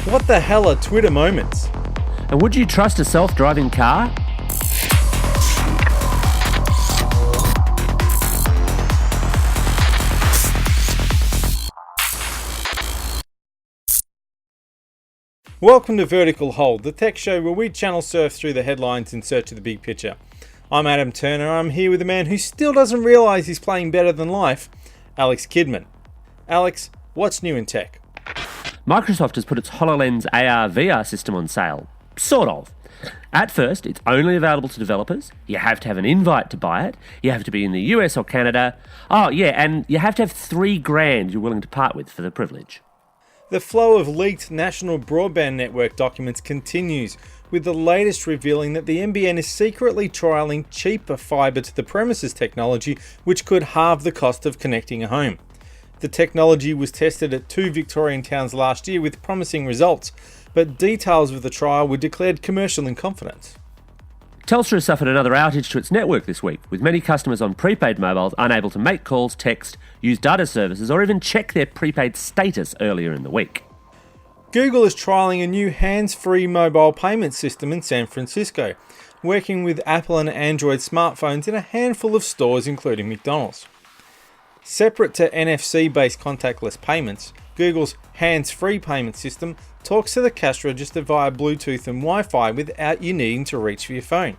What the hell are Twitter moments? And would you trust a self-driving car? Welcome to Vertical Hold, the tech show where we channel surf through the headlines in search of the big picture. I'm Adam Turner. I'm here with a man who still doesn't realise he's playing better than life, Alex Kidman. Alex, what's new in tech? Microsoft has put its Hololens AR/VR system on sale. Sort of. At first, it's only available to developers. You have to have an invite to buy it. You have to be in the US or Canada. Oh, yeah, and you have to have $3,000 you're willing to part with for the privilege. The flow of leaked national broadband network documents continues, with the latest revealing that the NBN is secretly trialling cheaper fibre to the premises technology, which could halve the cost of connecting a home. The technology was tested at 2 Victorian towns last year with promising results, but details of the trial were declared commercial in confidence. Telstra suffered another outage to its network this week, with many customers on prepaid mobiles unable to make calls, text, use data services, or even check their prepaid status earlier in the week. Google is trialling a new hands-free mobile payment system in San Francisco, working with Apple and Android smartphones in a handful of stores, including McDonald's. Separate to NFC-based contactless payments, Google's hands-free payment system talks to the cash register via Bluetooth and Wi-Fi without you needing to reach for your phone.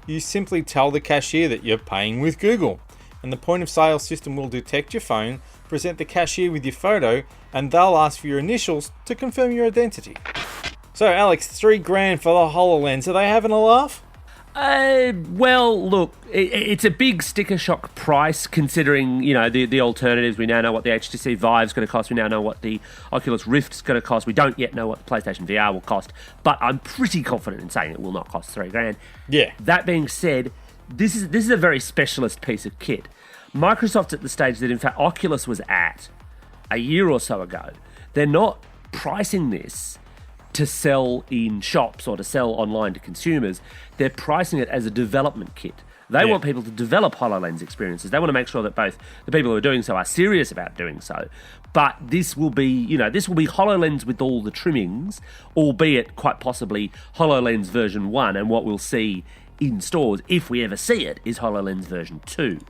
You simply tell the cashier that you're paying with Google, and the point-of-sale system will detect your phone, present the cashier with your photo, and they'll ask for your initials to confirm your identity. So Alex, $3,000 for the HoloLens, are they having a laugh? Well, look, it's a big sticker shock price considering, the alternatives. We now know what the HTC Vive's going to cost. We now know what the Oculus Rift's going to cost. We don't yet know what the PlayStation VR will cost, but I'm pretty confident in saying it will not cost $3,000. Yeah. That being said, this is a very specialist piece of kit. Microsoft's at the stage that, in fact, Oculus was at a year or so ago. They're not pricing this to sell in shops or to sell online to consumers. They're pricing it as a development kit. They want people to develop HoloLens experiences. They want to make sure that both the people who are doing so are serious about doing so. But this will be HoloLens with all the trimmings, albeit quite possibly HoloLens version 1, and what we'll see in stores, if we ever see it, is HoloLens version 2.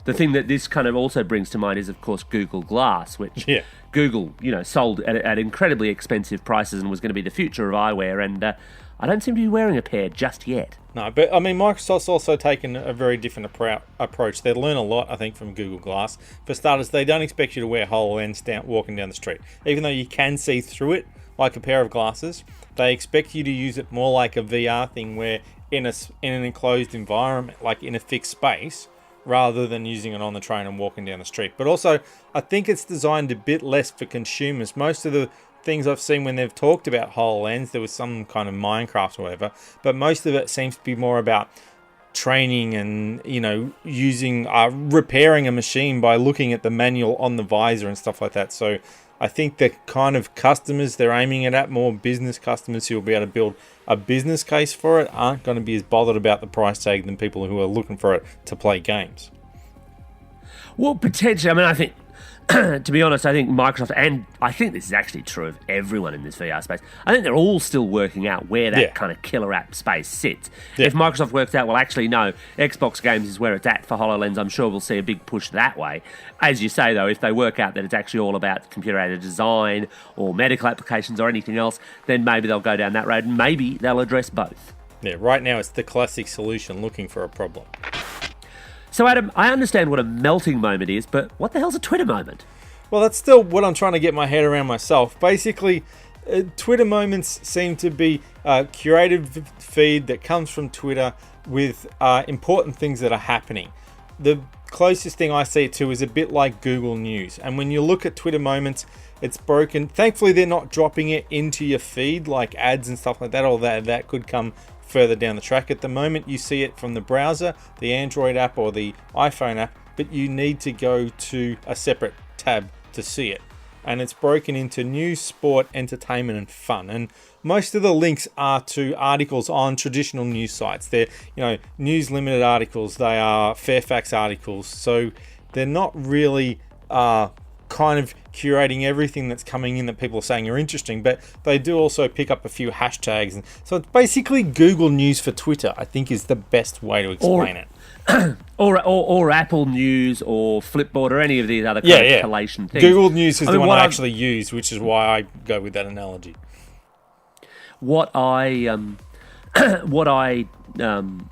The thing that this kind of also brings to mind is, of course, Google Glass, which Google, sold at incredibly expensive prices and was going to be the future of eyewear, and I don't seem to be wearing a pair just yet. No, but I mean, Microsoft's also taken a very different approach. They learn a lot, I think, from Google Glass. For starters, they don't expect you to wear HoloLens walking down the street. Even though you can see through it like a pair of glasses, they expect you to use it more like a VR thing where in an enclosed environment, like in a fixed space, rather than using it on the train and walking down the street. But also, I think it's designed a bit less for consumers. Most of the things I've seen when they've talked about HoloLens, there was some kind of Minecraft or whatever, but most of it seems to be more about training and, using, repairing a machine by looking at the manual on the visor and stuff like that. So I think the kind of customers they're aiming it at, more business customers who will be able to build a business case for it, aren't going to be as bothered about the price tag than people who are looking for it to play games. Well, potentially. I mean, I think, to be honest, I think Microsoft, and I think this is actually true of everyone in this VR space, I think they're all still working out where that kind of killer app space sits. Yeah. If Microsoft works out, well, actually, no, Xbox games is where it's at for HoloLens, I'm sure we'll see a big push that way. As you say, though, if they work out that it's actually all about computer-aided design or medical applications or anything else, then maybe they'll go down that road, and maybe they'll address both. Yeah, right now it's the classic solution looking for a problem. So, Adam, I understand what a melting moment is, but what the hell's a Twitter moment? Well, that's still what I'm trying to get my head around myself. Basically, Twitter moments seem to be a curated feed that comes from Twitter with important things that are happening. The closest thing I see it to is a bit like Google News. And when you look at Twitter moments, it's broken. Thankfully, they're not dropping it into your feed like ads and stuff like that, although that could come further down the track. At the moment, you see it from the browser, the Android app or the iPhone app, but you need to go to a separate tab to see it. And it's broken into news, sport, entertainment, and fun. And most of the links are to articles on traditional news sites. They're, News Limited articles. They are Fairfax articles. So they're not really kind of curating everything that's coming in that people are saying are interesting, but they do also pick up a few hashtags. And so it's basically Google News for Twitter, I think, is the best way to explain it. Or Apple News or Flipboard or any of these other kind of collation things. Google News is the one I actually use, which is why I go with that analogy. What I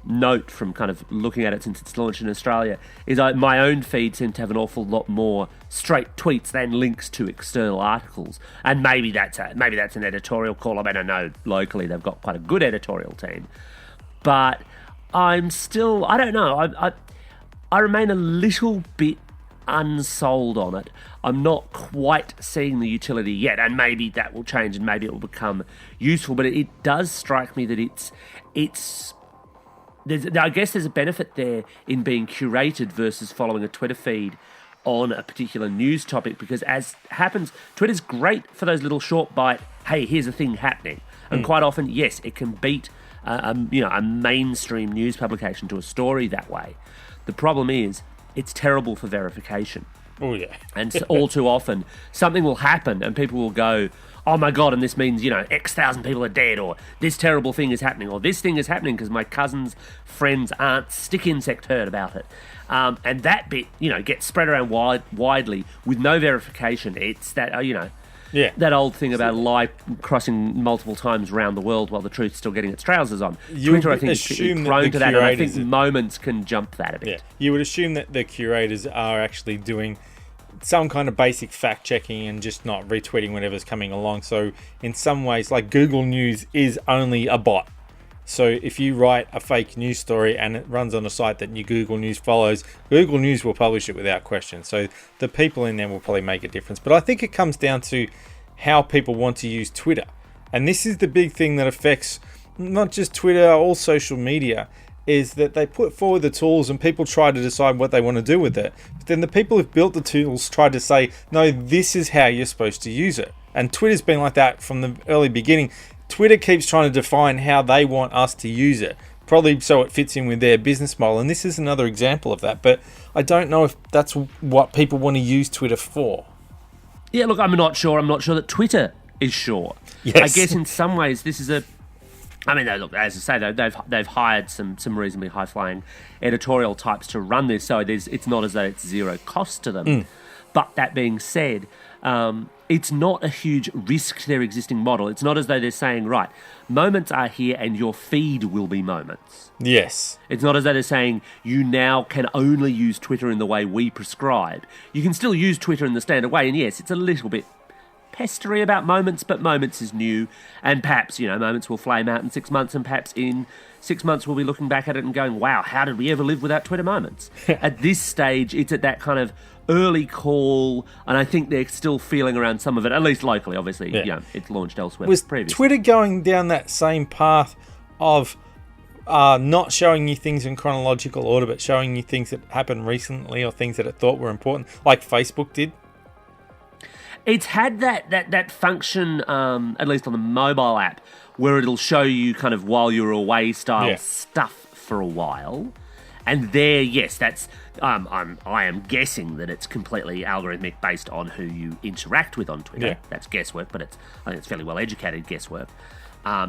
note from kind of looking at it since it's launched in Australia is my own feed seems to have an awful lot more straight tweets than links to external articles, and maybe that's an editorial call. I mean, I know locally they've got quite a good editorial team, but I don't know. I remain a little bit unsold on it. I'm not quite seeing the utility yet, and maybe that will change and maybe it will become useful, but it does strike me that I guess there's a benefit there in being curated versus following a Twitter feed on a particular news topic, because as happens, Twitter's great for those little short bite, hey, here's a thing happening. And quite often, yes, it can beat a mainstream news publication to a story that way. The problem is it's terrible for verification. Oh, yeah. And so all too often, something will happen and people will go, oh my God, and this means, X thousand people are dead, or this terrible thing is happening, or this thing is happening because my cousin's friend's aunt's stick insect heard about it. And that bit, gets spread around widely with no verification. It's that, that old thing about a lie crossing multiple times around the world while the truth's still getting its trousers on. Twitter, I think, is prone to that, and I think Moments can jump that a bit. Yeah. You would assume that the curators are actually doing some kind of basic fact checking and just not retweeting whatever's coming along. So in some ways, like Google News is only a bot. So if you write a fake news story and it runs on a site that your Google News follows, Google News will publish it without question. So the people in there will probably make a difference. But I think it comes down to how people want to use Twitter. And this is the big thing that affects not just Twitter, all social media, is that they put forward the tools and people try to decide what they want to do with it. But then the people who've built the tools try to say, no, this is how you're supposed to use it. And Twitter's been like that from the early beginning. Twitter keeps trying to define how they want us to use it, probably so it fits in with their business model. And this is another example of that. But I don't know if that's what people want to use Twitter for. Yeah, look, I'm not sure. I'm not sure that Twitter is sure. Yes. I guess in some ways this is look, as I say, they've hired some reasonably high-flying editorial types to run this, so it's not as though it's zero cost to them. But that being said, it's not a huge risk to their existing model. It's not as though they're saying, right, Moments are here and your feed will be Moments. Yes. It's not as though they're saying you now can only use Twitter in the way we prescribe. You can still use Twitter in the standard way, and yes, it's a little bit pestery about Moments, but Moments is new, and perhaps, Moments will flame out in 6 months, and perhaps in 6 months we'll be looking back at it and going, wow, how did we ever live without Twitter Moments? At this stage, it's at that kind of early call, and I think they're still feeling around some of it, at least locally, obviously. It's launched elsewhere. Was previously. Twitter going down that same path of not showing you things in chronological order, but showing you things that happened recently or things that it thought were important, like Facebook did? It's had that function, at least on the mobile app, where it'll show you kind of while you're away style stuff for a while. And there, yes, that's I am guessing that it's completely algorithmic based on who you interact with on Twitter. Yeah. That's guesswork, but I think it's fairly well educated guesswork,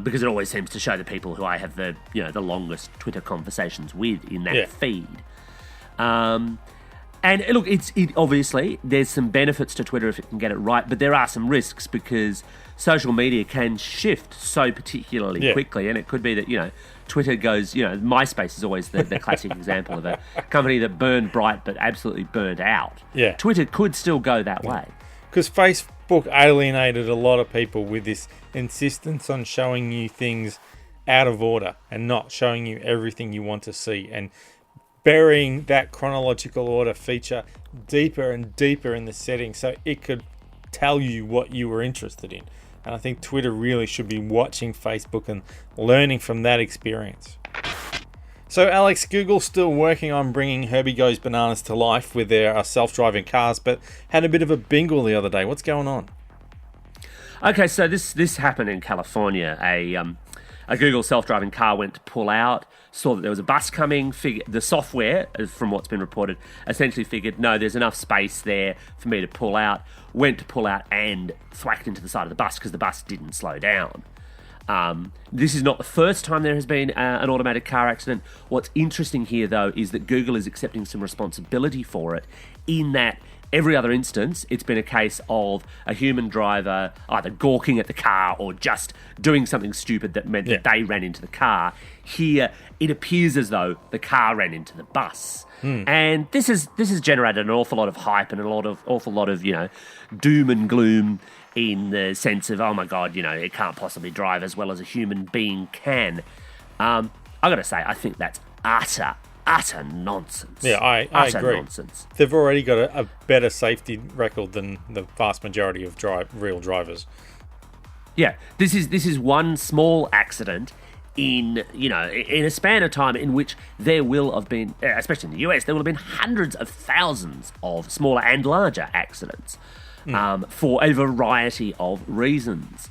because it always seems to show the people who I have the longest Twitter conversations with in that feed. And look, it obviously there's some benefits to Twitter if it can get it right, but there are some risks because social media can shift so particularly quickly, and it could be that Twitter goes, MySpace is always the classic example of a company that burned bright but absolutely burned out. Yeah. Twitter could still go that way. Because Facebook alienated a lot of people with this insistence on showing you things out of order and not showing you everything you want to see, and burying that chronological order feature deeper and deeper in the settings so it could tell you what you were interested in. And I think Twitter really should be watching Facebook and learning from that experience. So Alex, Google's still working on bringing Herbie Goes Bananas to life with their self-driving cars, but had a bit of a bingle the other day. What's going on? Okay, so this happened in California. A a Google self-driving car went to pull out, saw that there was a bus coming, the software, from what's been reported, essentially figured, no, there's enough space there for me to pull out, went to pull out and thwacked into the side of the bus because the bus didn't slow down. This is not the first time there has been an automated car accident. What's interesting here, though, is that Google is accepting some responsibility for it, in that every other instance, it's been a case of a human driver either gawking at the car or just doing something stupid that meant that they ran into the car. Here, it appears as though the car ran into the bus. And this has generated an awful lot of hype and awful lot of doom and gloom, in the sense of, oh my God, it can't possibly drive as well as a human being can. I got to say, I think that's utter nonsense. Yeah, I agree. Nonsense. They've already got a better safety record than the vast majority of real drivers. Yeah, this is one small accident in a span of time in which there will have been, especially in the US, there will have been hundreds of thousands of smaller and larger accidents for a variety of reasons.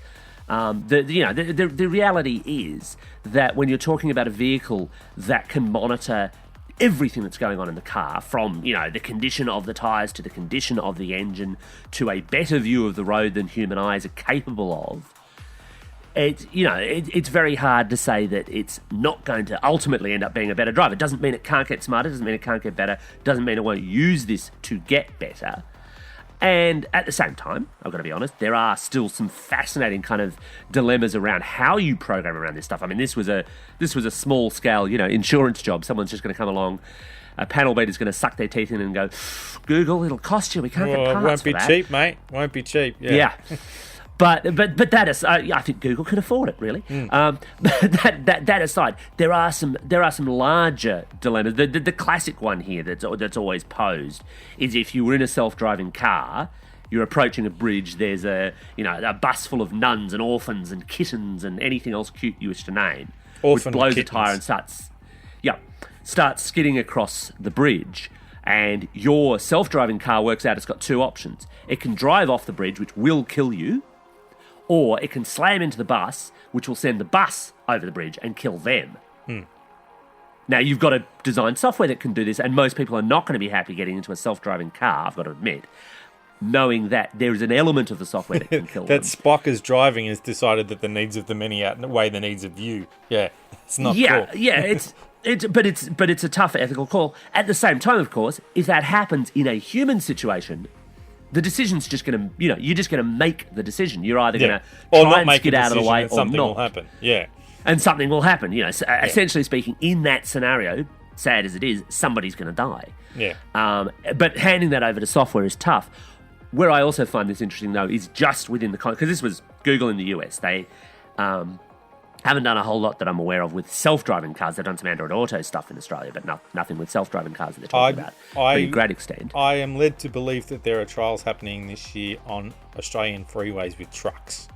The reality is that when you're talking about a vehicle that can monitor everything that's going on in the car, from the condition of the tyres to the condition of the engine to a better view of the road than human eyes are capable of, it's very hard to say that it's not going to ultimately end up being a better driver. It doesn't mean it can't get smarter, doesn't mean it can't get better, doesn't mean it won't use this to get better. And at the same time, I've got to be honest, there are still some fascinating kind of dilemmas around how you program around this stuff. I mean, this was a small scale, insurance job. Someone's just going to come along, a panel beater's going to suck their teeth in and go, Google, it'll cost you. We can't get parts for that. Won't be cheap, mate. Won't be cheap. Yeah. But that is, I think Google can afford it, really. But that aside, there are some larger dilemmas. The classic one here that's always posed is, if you were in a self-driving car, you're approaching a bridge. There's a bus full of nuns and orphans and kittens and anything else cute you wish to name, which blows a tire and starts skidding across the bridge. And your self-driving car works out it's got two options. It can drive off the bridge, which will kill you, or it can slam into the bus, which will send the bus over the bridge and kill them. Now, you've got to design software that can do this, and most people are not going to be happy getting into a self-driving car, I've got to admit, knowing that there is an element of the software that can kill them. That Spock is driving has decided that the needs of the many outweigh the needs of you. Yeah, it's not cool. Yeah, but it's a tough ethical call. At the same time, of course, if that happens in a human situation, the decision's just going to, you're just going to make the decision. You're either going to try and skid out of the way or not. Something will happen. Yeah. And something will happen. Essentially speaking, in that scenario, sad as it is, somebody's going to die. Yeah. But handing that over to software is tough. Where I also find this interesting, though, is just within the because this was Google in the US. They haven't done a whole lot that I'm aware of with self-driving cars. They've done some Android Auto stuff in Australia, but nothing with self-driving cars that they're talking about. But to a great extent. I am led to believe that there are trials happening this year on Australian freeways with trucks.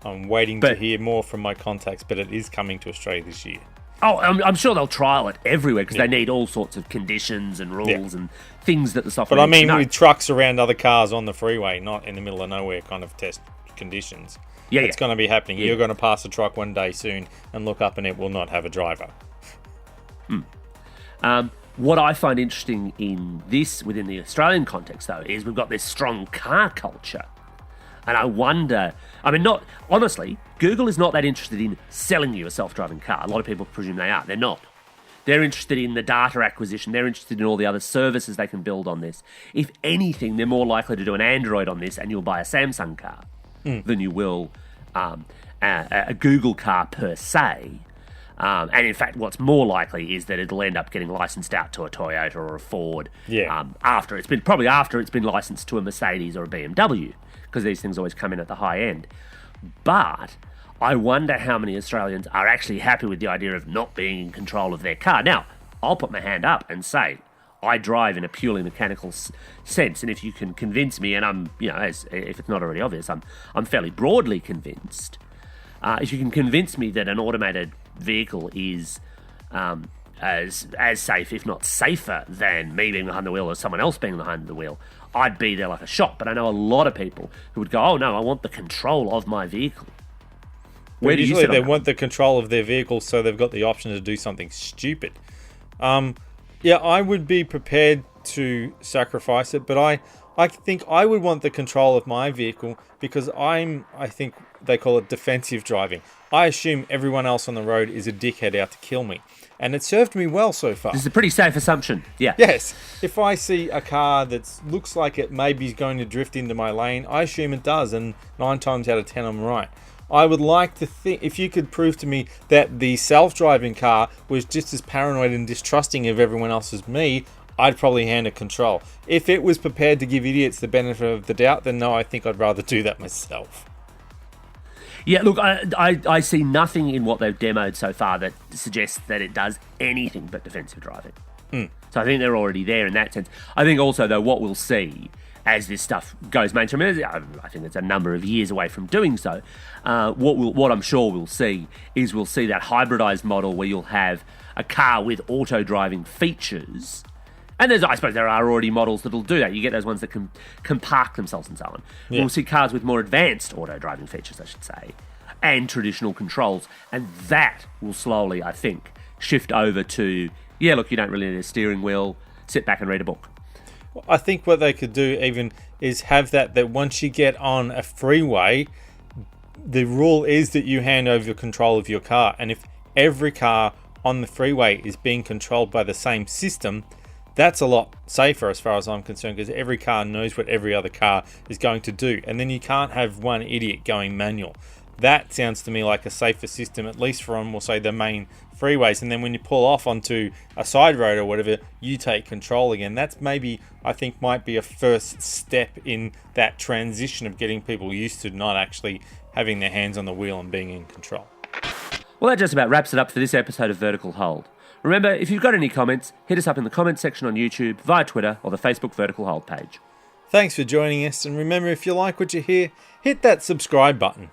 I'm waiting to hear more from my contacts, but it is coming to Australia this year. Oh, I'm sure they'll trial it everywhere because they need all sorts of conditions and rules and things that the software But I mean with trucks around other cars on the freeway, not in the middle of nowhere kind of test conditions. Yeah, it's going to be happening. Yeah. You're going to pass a truck one day soon and look up and it will not have a driver. What I find interesting in this, within the Australian context, though, is we've got this strong car culture. And I wonder, honestly, Google is not that interested in selling you a self-driving car. A lot of people presume they are. They're not. They're interested in the data acquisition. They're interested in all the other services they can build on this. If anything, they're more likely to do an Android on this and you'll buy a Samsung car than you will a Google car per se. And in fact, what's more likely is that it'll end up getting licensed out to a Toyota or a Ford after it's been licensed to a Mercedes or a BMW, because these things always come in at the high end. But I wonder how many Australians are actually happy with the idea of not being in control of their car. Now, I'll put my hand up and say, I drive in a purely mechanical sense, and if you can convince me, and I'm, if it's not already obvious, I'm fairly broadly convinced. If you can convince me that an automated vehicle is as safe, if not safer, than me being behind the wheel or someone else being behind the wheel, I'd be there like a shot. But I know a lot of people who would go, oh no, I want the control of my vehicle. But Where do you usually sit on they that? want the control of their vehicle, so they've got the option to do something stupid. Yeah, I would be prepared to sacrifice it, but I think I would want the control of my vehicle because I think they call it defensive driving. I assume everyone else on the road is a dickhead out to kill me. And it served me well so far. This is a pretty safe assumption. Yeah. Yes. If I see a car that looks like it maybe is going to drift into my lane, I assume it does, and 9 times out of 10 I'm right. I would like to think, if you could prove to me that the self-driving car was just as paranoid and distrusting of everyone else as me, I'd probably hand it control. If it was prepared to give idiots the benefit of the doubt, then no, I think I'd rather do that myself. Yeah, look, I see nothing in what they've demoed so far that suggests that it does anything but defensive driving. So I think they're already there in that sense. I think also, though, what we'll see as this stuff goes mainstream, I think it's a number of years away from doing so, what I'm sure we'll see is that hybridized model where you'll have a car with auto-driving features. And I suppose there are already models that'll do that. You get those ones that can park themselves and so on. Yeah. We'll see cars with more advanced auto-driving features, I should say, and traditional controls. And that will slowly, I think, shift over to, yeah, look, you don't really need a steering wheel. Sit back and read a book. I think what they could do even is have that once you get on a freeway, the rule is that you hand over control of your car. And if every car on the freeway is being controlled by the same system, that's a lot safer as far as I'm concerned, because every car knows what every other car is going to do. And then you can't have one idiot going manual. That sounds to me like a safer system, at least for on, we'll say, the main freeways. And then when you pull off onto a side road or whatever, you take control again. That's maybe, I think, might be a first step in that transition of getting people used to not actually having their hands on the wheel and being in control. Well, that just about wraps it up for this episode of Vertical Hold. Remember, if you've got any comments, hit us up in the comments section on YouTube, via Twitter, or the Facebook Vertical Hold page. Thanks for joining us, and remember, if you like what you hear, hit that subscribe button.